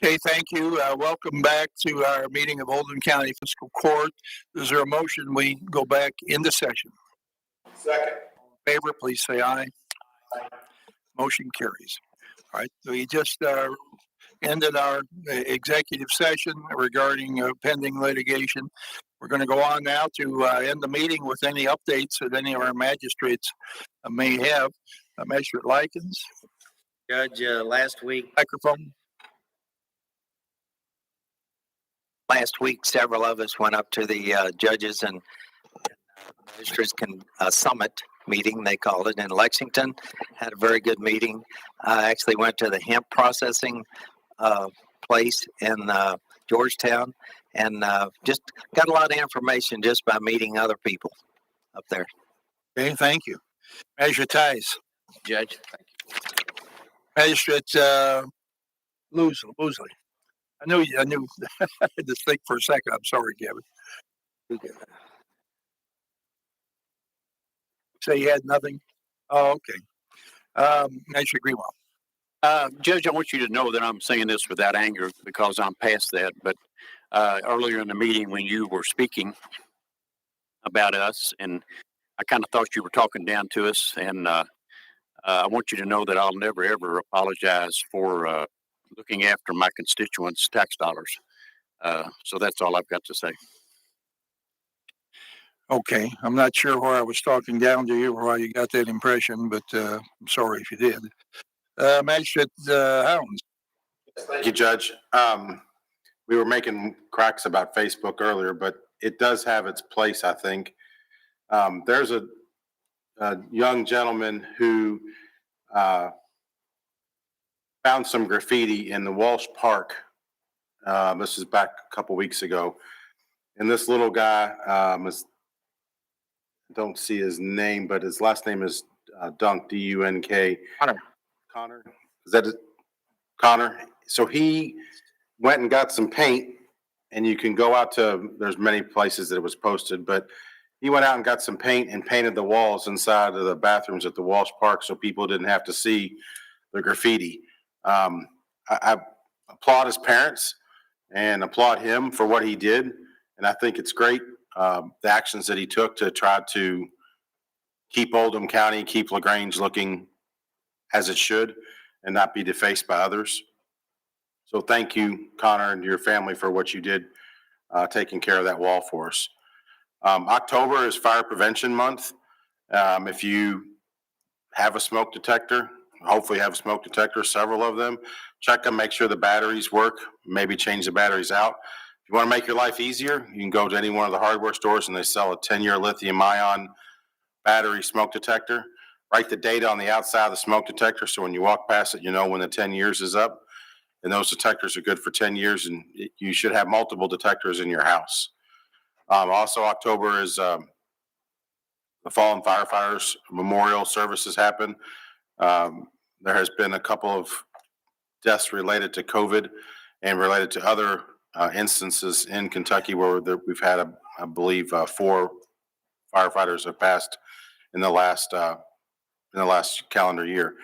Okay, thank you. Welcome back to our meeting of Oldham County Fiscal Court. Is there a motion we go back into session? Second. In favor, please say aye. Motion carries. All right, so we just ended our executive session regarding pending litigation. We're going to go on now to end the meeting with any updates that any of our magistrates may have. Magistrate Likens. Judge, last week, several of us went up to the judges and magistrates summit meeting, they called it, in Lexington. Had a very good meeting. I actually went to the hemp processing place in Georgetown and just got a lot of information just by meeting other people up there. Okay, thank you. Magistrate Tice. Judge, thank you. Magistrate Loosely. I knew. I had to think for a second. I'm sorry, Gavin. Say you had nothing? Oh, okay. Magistrate Greenwell. Judge, I want you to know that I'm saying this without anger because I'm past that. But earlier in the meeting when you were speaking about us, and I kind of thought you were talking down to us, and I want you to know that I'll never, ever apologize for looking after my constituents' tax dollars. So that's all I've got to say. Okay. I'm not sure where I was talking down to you or why you got that impression, but I'm sorry if you did. Magistrate Hounds. Thank you, Judge. We were making cracks about Facebook earlier, but it does have its place, I think. There's a young gentleman who found some graffiti in the Walsh Park. This is back a couple weeks ago. And this little guy, I don't see his name, but his last name is Dunk, D-U-N-K. Connor. Is that it? Connor? So he went and got some paint, and you can go out to, there's many places that it was posted, but he went out and got some paint and painted the walls inside of the bathrooms at the Walsh Park so people didn't have to see the graffiti. I applaud his parents and applaud him for what he did. And I think it's great, the actions that he took to try to keep Oldham County, keep LaGrange looking as it should and not be defaced by others. So thank you, Connor, and your family for what you did, taking care of that wall for us. October is Fire Prevention Month. If you have a smoke detector, hopefully have a smoke detector, several of them, check them, make sure the batteries work, maybe change the batteries out. If you want to make your life easier, you can go to any one of the hardware stores and they sell a 10-year lithium-ion battery smoke detector. Write the date on the outside of the smoke detector so when you walk past it, you know when the 10 years is up. And those detectors are good for 10 years, and you should have multiple detectors in your house. Also, October is the Fallen Firefighters Memorial Services happen. There has been a couple of deaths related to COVID and related to other instances in Kentucky where we've had, I believe, 4 firefighters have passed in the last calendar year.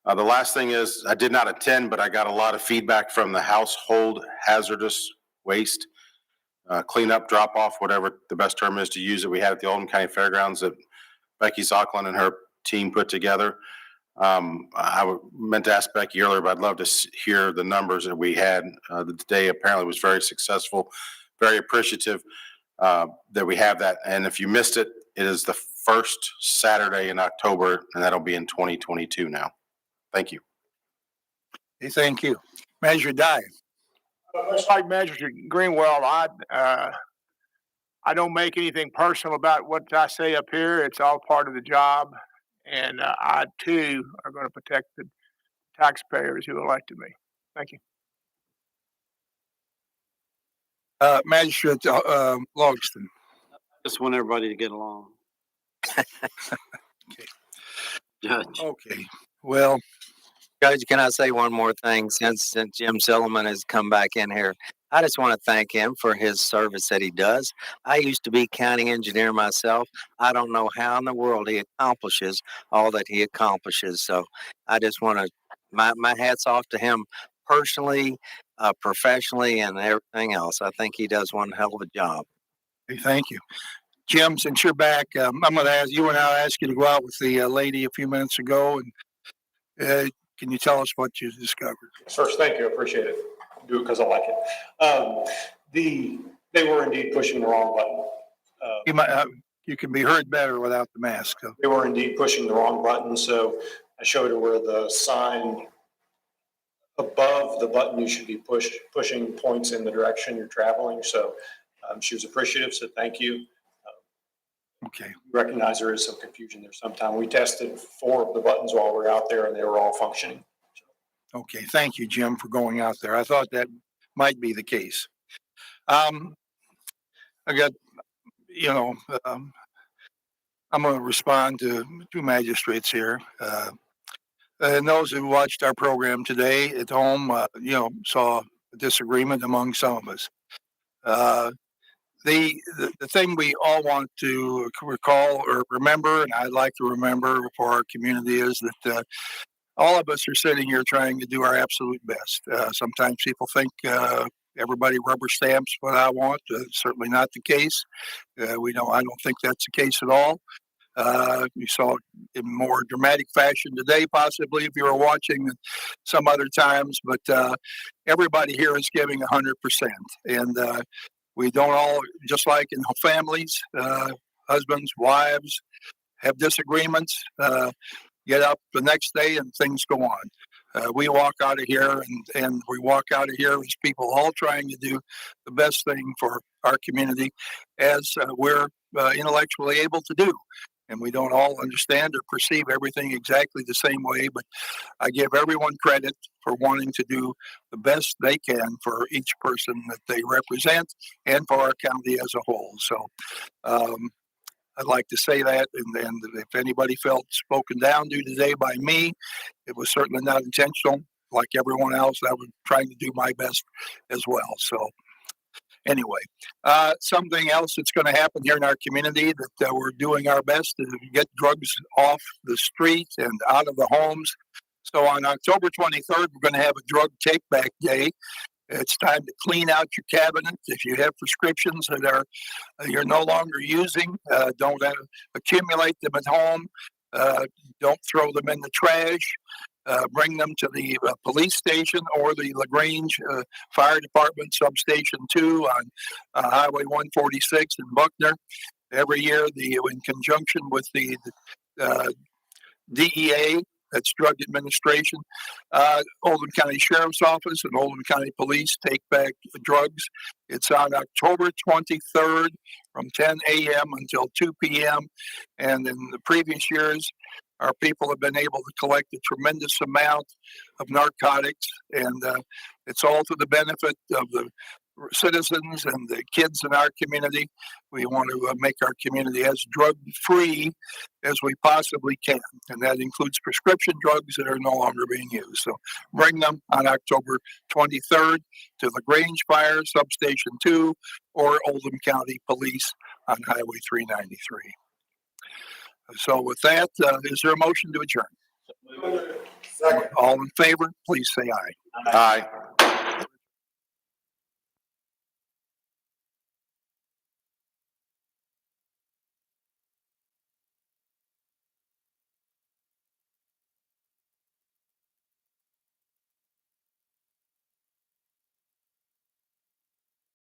The last thing is I did not attend, but I got a lot of feedback from the household hazardous waste cleanup, drop off, whatever the best term is to use it. We had at the Oldham County Fairgrounds that Becky Zocklin and her team put together. I meant to ask Becky earlier, but I'd love to hear the numbers that we had. The day apparently was very successful, very appreciative that we have that. And if you missed it, it is the first Saturday in October, and that'll be in 2022 now. Thank you. Hey, thank you. Magistrate Dye. Just like Magistrate Greenwell, I don't make anything personal about what I say up here. It's all part of the job. And I, too, are going to protect the taxpayers who elected me. Thank you. Magistrate Logston. Just want everybody to get along. Okay. Judge. Okay. Well, Judge, can I say one more thing since Jim Silliman has come back in here? I just want to thank him for his service that he does. I used to be county engineer myself. I don't know how in the world he accomplishes all that he accomplishes. So I just want to, my hat's off to him personally professionally and everything else. I think he does one hell of a job. Okay, thank you. Jim, since you're back, I'm going to ask you and I'll ask you to go out with the lady a few minutes ago. And can you tell us what you discovered? First, thank you. I appreciate it. Do it because I like it. They were indeed pushing the wrong button. You can be heard better without the mask. So. They were indeed pushing the wrong button. So I showed her where the sign above the button you should be pushing points in the direction you're traveling. So she was appreciative. So thank you. Okay. Recognize there is some confusion there sometime. We tested 4 of the buttons while we were out there and they were all functioning. Okay. Thank you, Jim, for going out there. I thought that might be the case. I got, I'm going to respond to 2 magistrates here. And those who watched our program today at home, saw a disagreement among some of us. The thing we all want to recall or remember, and I'd like to remember for our community, is that all of us are sitting here trying to do our absolute best. Sometimes people think everybody rubber stamps what I want. Certainly not the case. I don't think that's the case at all. You saw it in more dramatic fashion today, possibly, if you were watching some other times. But everybody here is giving 100%. And we don't all, just like in families, husbands, wives, have disagreements, get up the next day and things go on. We walk out of here and we walk out of here as people all trying to do the best thing for our community as we're intellectually able to do. And we don't all understand or perceive everything exactly the same way, but I give everyone credit for wanting to do the best they can for each person that they represent and for our county as a whole. So I'd like to say that, and if anybody felt spoken down to today by me, it was certainly not intentional. Like everyone else, I was trying to do my best as well. So anyway, something else that's going to happen here in our community that we're doing our best to get drugs off the street and out of the homes. So on October 23rd, we're going to have a drug take-back day. It's time to clean out your cabinet. If you have prescriptions that you're no longer using, don't accumulate them at home. Don't throw them in the trash. Bring them to the police station or the LaGrange Fire Department Substation 2 on Highway 146 in Buckner. Every year, in conjunction with the DEA, that's Drug Administration, Oldham County Sheriff's Office and Oldham County Police take back drugs. It's on October 23rd from 10 a.m. until 2 p.m. And in the previous years, our people have been able to collect a tremendous amount of narcotics, and it's all to the benefit of the citizens and the kids in our community. We want to make our community as drug-free as we possibly can, and that includes prescription drugs that are no longer being used. So bring them on October 23rd to LaGrange Fire Substation 2 or Oldham County Police on Highway 393. So with that, is there a motion to adjourn? Second. All in favor, please say aye. Aye.